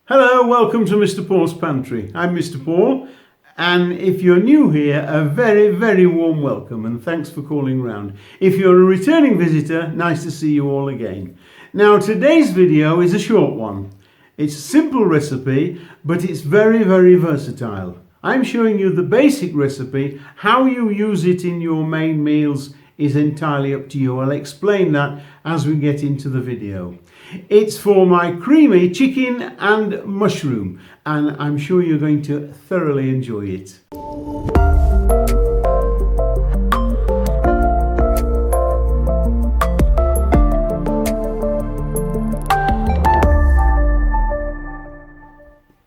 Hello, welcome to Mr. Paul's Pantry. I'm Mr. Paul, and if you're new here, a very warm welcome and thanks for calling round. If you're a returning visitor, nice to see you all again. Now, today's video is a short one. It's a simple recipe, but it's very versatile. I'm showing you the basic recipe. How you use it in your main meals is entirely up to you. I'll explain that as we get into the video. It's for my creamy chicken and mushroom, and I'm sure you're going to thoroughly enjoy it.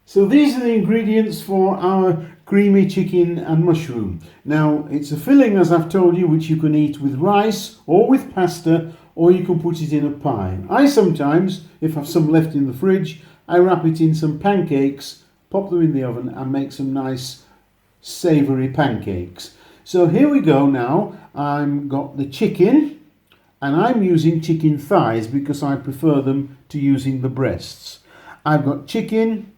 So these are the ingredients for our creamy chicken and mushroom. Now, it's a filling, as I've told you, which you can eat with rice or with pasta, or you can put it in a pie. I sometimes, if I've some left in the fridge, I wrap it in some pancakes, pop them in the oven and make some nice savoury pancakes. So here we go now. I've got the chicken, and I'm using chicken thighs because I prefer them to using the breasts. I've got chicken,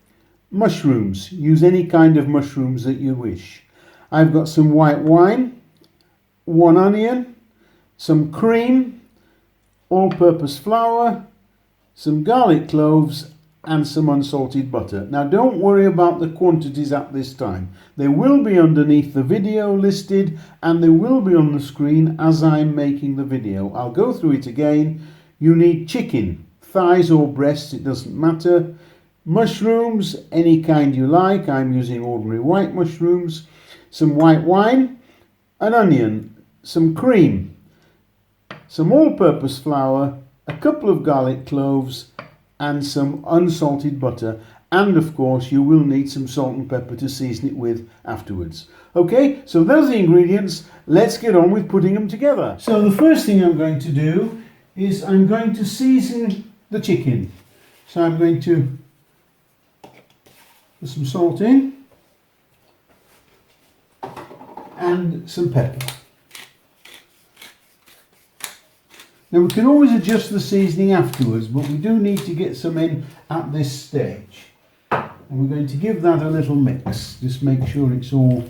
mushrooms, use any kind of mushrooms that you wish. I've got some white wine, 1 onion, some cream, all-purpose flour, some garlic cloves and some unsalted butter. Now don't worry about the quantities at this time. They will be underneath the video listed and they will be on the screen as I'm making the video. I'll go through it again. You need chicken, thighs or breasts, it doesn't matter. Mushrooms, any kind you like. I'm using ordinary white mushrooms. Some white wine, an onion, some cream, some all-purpose flour, a couple of garlic cloves and some unsalted butter, and of course you will need some salt and pepper to season it with afterwards. Okay, so those are the ingredients. Let's get on with putting them together. So the first thing I'm going to do is I'm going to season the chicken. So I'm going to put some salt in and some pepper. Now we can always adjust the seasoning afterwards, but we do need to get some in at this stage. And we're going to give that a little mix. Just make sure it's all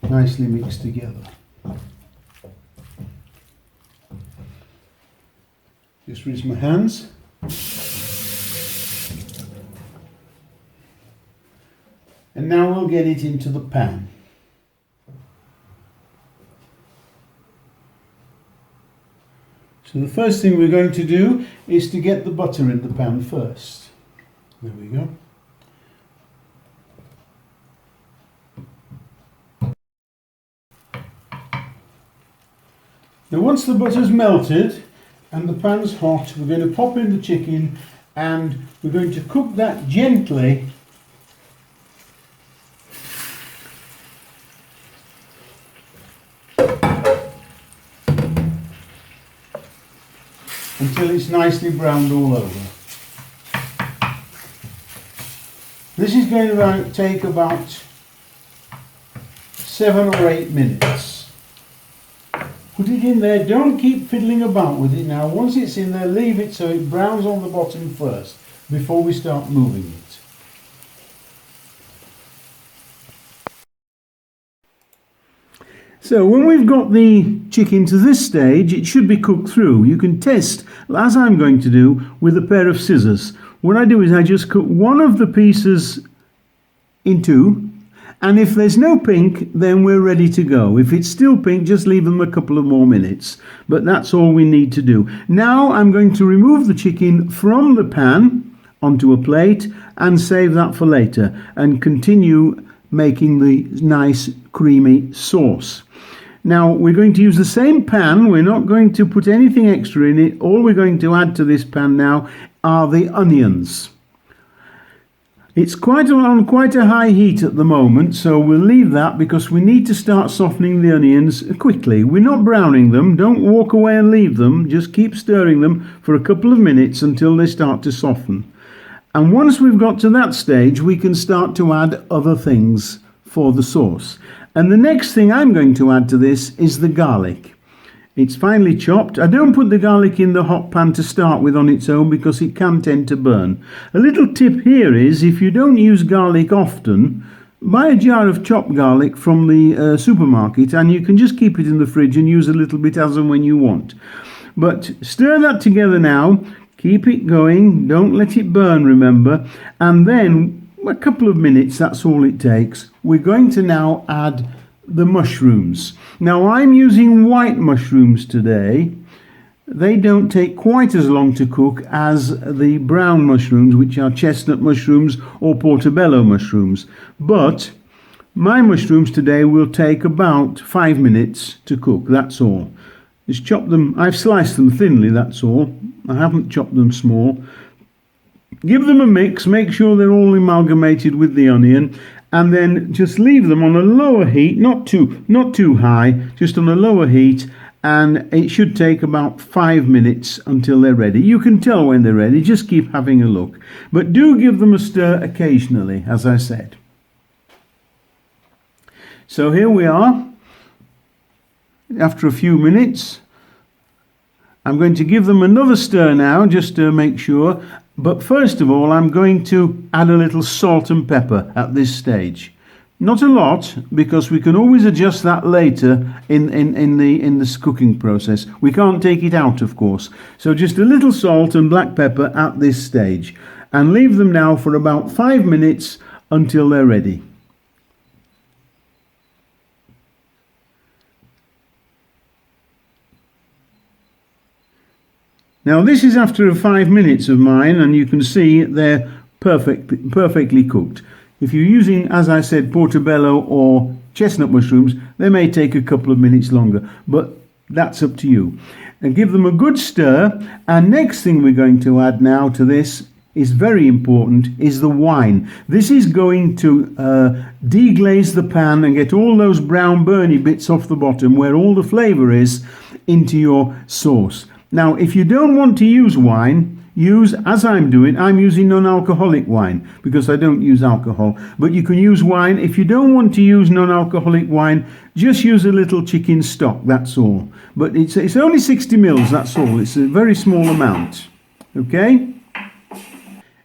nicely mixed together. Just rinse my hands. And now we'll get it into the pan. So the first thing we're going to do is to get the butter in the pan first. There we go. Now once the butter's melted and the pan's hot, we're going to pop in the chicken and we're going to cook that gently until it's nicely browned all over. This is going to take about 7 or 8 minutes. Put it in there, don't keep fiddling about with it now. Once it's in there, leave it so it browns on the bottom first before we start moving it. So when we've got the chicken to this stage, it should be cooked through. You can test, as I'm going to do, with a pair of scissors. What I do is I just cut one of the pieces in two, and if there's no pink, then we're ready to go. If it's still pink, just leave them a couple of more minutes. But that's all we need to do. Now I'm going to remove the chicken from the pan onto a plate and save that for later and continue making the nice creamy sauce. Now we're going to use the same pan. We're not going to put anything extra in it. All we're going to add to this pan now are the onions. It's on quite a high heat at the moment, so we'll leave that because we need to start softening the onions quickly. We're not browning them. Don't walk away and leave them. Just keep stirring them for a couple of minutes until they start to soften. And once we've got to that stage, we can start to add other things for the sauce. And the next thing I'm going to add to this is the garlic. It's finely chopped. I don't put the garlic in the hot pan to start with on its own because it can tend to burn. A little tip here is if you don't use garlic often, buy a jar of chopped garlic from the supermarket and you can just keep it in the fridge and use a little bit as and when you want. But stir that together now, keep it going, don't let it burn, remember, and then a couple of minutes, that's all it takes. We're going to now add the mushrooms. Now I'm using white mushrooms today. They don't take quite as long to cook as the brown mushrooms, which are chestnut mushrooms or portobello mushrooms. But my mushrooms today will take about 5 minutes to cook, that's all. Just chop them, I've sliced them thinly, that's all. I haven't chopped them small. Give them a mix, make sure they're all amalgamated with the onion, and then just leave them on a lower heat, not too high, just on a lower heat, and it should take about 5 minutes until they're ready. You can tell when they're ready, just keep having a look. But do give them a stir occasionally, as I said. So here we are, after a few minutes. I'm going to give them another stir now, just to make sure. But first of all, I'm going to add a little salt and pepper at this stage. Not a lot, because we can always adjust that later in the cooking process. We can't take it out, of course. So just a little salt and black pepper at this stage. And leave them now for about 5 minutes until they're ready. Now this is after 5 minutes of mine, and you can see they're perfectly cooked. If you're using, as I said, portobello or chestnut mushrooms, they may take a couple of minutes longer, but that's up to you. And give them a good stir, and next thing we're going to add now to this is very important, is the wine. This is going to deglaze the pan and get all those brown burny bits off the bottom where all the flavour is into your sauce. Now, if you don't want to use wine, use, as I'm doing, I'm using non-alcoholic wine because I don't use alcohol. But you can use wine. If you don't want to use non-alcoholic wine, just use a little chicken stock, that's all. But it's only 60 mils, that's all. It's a very small amount. Okay?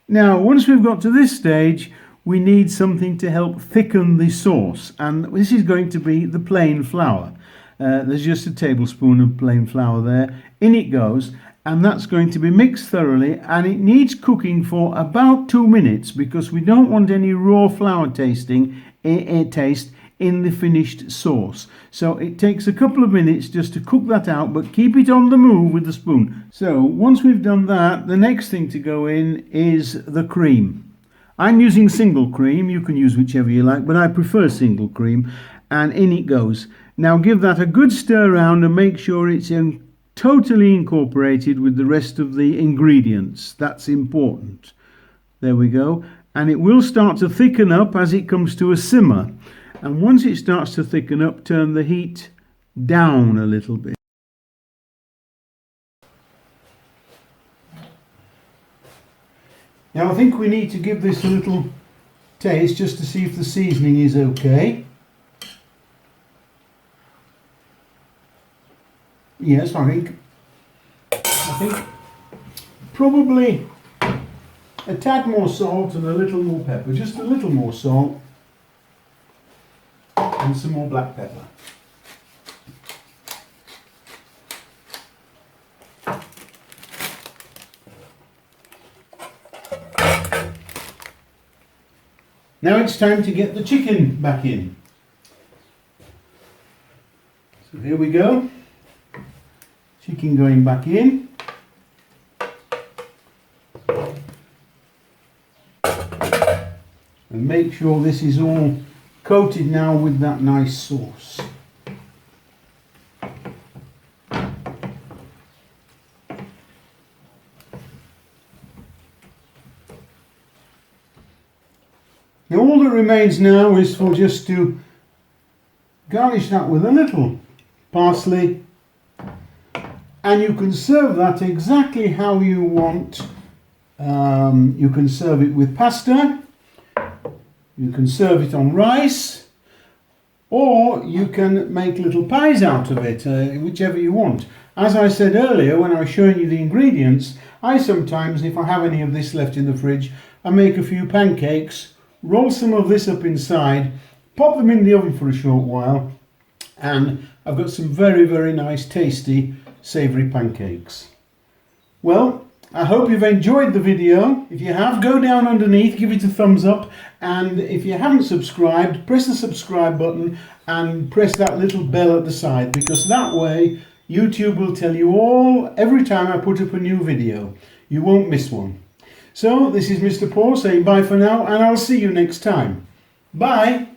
Now, once we've got to this stage, we need something to help thicken the sauce. And this is going to be the plain flour. There's just a tablespoon of plain flour there. In it goes, and that's going to be mixed thoroughly, and it needs cooking for about 2 minutes because we don't want any raw flour taste in the finished sauce. So it takes a couple of minutes just to cook that out, but keep it on the move with the spoon. So once we've done that, the next thing to go in is the cream. I'm using single cream, you can use whichever you like, but I prefer single cream, and in it goes. Now give that a good stir around and make sure it's totally incorporated with the rest of the ingredients. That's important. There we go. And it will start to thicken up as it comes to a simmer. And once it starts to thicken up, turn the heat down a little bit. Now I think we need to give this a little taste just to see if the seasoning is okay. Yes, I think probably a tad more salt and a little more pepper, just a little more salt and some more black pepper. Now it's time to get the chicken back in. So here we go. Chicken going back in. And make sure this is all coated now with that nice sauce. Now all that remains now is for just to garnish that with a little parsley. And you can serve that exactly how you want. You can serve it with pasta. You can serve it on rice. or you can make little pies out of it, whichever you want. As I said earlier when I was showing you the ingredients, I sometimes, if I have any of this left in the fridge, I make a few pancakes, roll some of this up inside, pop them in the oven for a short while, and I've got some very, very nice tasty savoury pancakes. Well, I hope you've enjoyed the video. If you have, go down underneath, give it a thumbs up, and if you haven't subscribed, press the subscribe button and press that little bell at the side, because that way YouTube will tell you all every time I put up a new video. You won't miss one. So this is Mr. Paul saying bye for now, and I'll see you next time. Bye!